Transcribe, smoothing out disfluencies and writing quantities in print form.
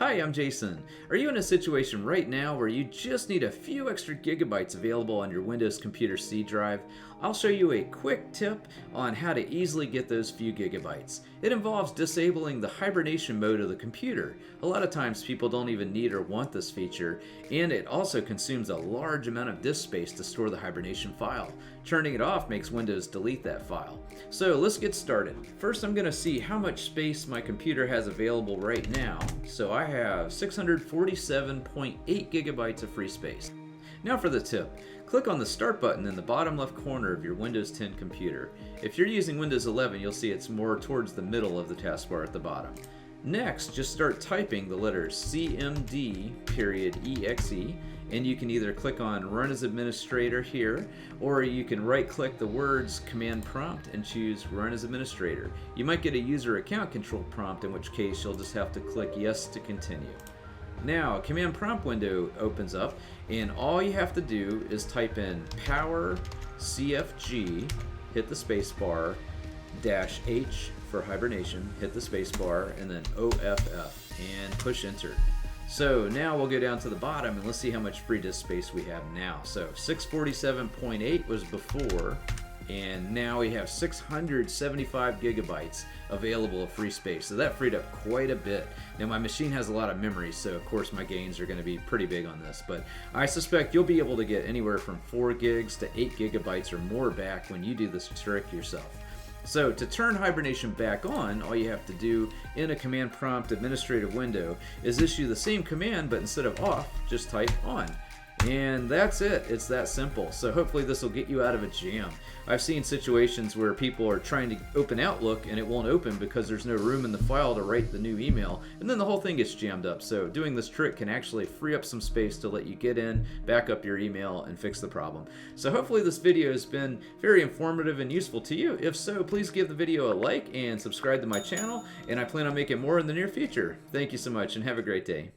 Hi, I'm Jason. Are you in a situation right now where you just need a few extra gigabytes available on your Windows Computer C drive? I'll show you a quick tip on how to easily get those few gigabytes. It involves disabling the hibernation mode of the computer. A lot of times people don't even need or want this feature, and it also consumes a large amount of disk space to store the hibernation file. Turning it off makes Windows delete that file. So let's get started. First, I'm going to see how much space my computer has available right now. So I have 647.8 gigabytes of free space. Now for the tip. Click on the Start button in the bottom left corner of your Windows 10 computer. If you're using Windows 11, you'll see it's more towards the middle of the taskbar at the bottom. Next, just start typing the letters CMD.exe, and you can either click on Run as Administrator here, or you can right-click the words Command Prompt and choose Run as Administrator. You might get a user account control prompt, in which case you'll just have to click Yes to continue. Now, a command prompt window opens up, and all you have to do is type in power cfg, hit the space bar, -H for hibernation, hit the space bar, and then OFF, and push enter. So now we'll go down to the bottom, and let's see how much free disk space we have now. So 647.8 was before, and now we have 675 gigabytes available of free space. So that freed up quite a bit. Now my machine has a lot of memory, so of course my gains are going to be pretty big on this, but I suspect you'll be able to get anywhere from 4 gigs to 8 gigabytes or more back when you do this trick yourself. So to turn hibernation back on, all you have to do in a command prompt administrative window is issue the same command, but instead of off, just type on. And that's it. It's that simple. So hopefully this will get you out of a jam. I've seen situations where people are trying to open Outlook and it won't open because there's no room in the file to write the new email, and then the whole thing gets jammed up. So doing this trick can actually free up some space to let you get in, back up your email, and fix the problem. So hopefully this video has been very informative and useful to you. If so, please give the video a like and subscribe to my channel, and I plan on making more in the near future. Thank you so much and have a great day.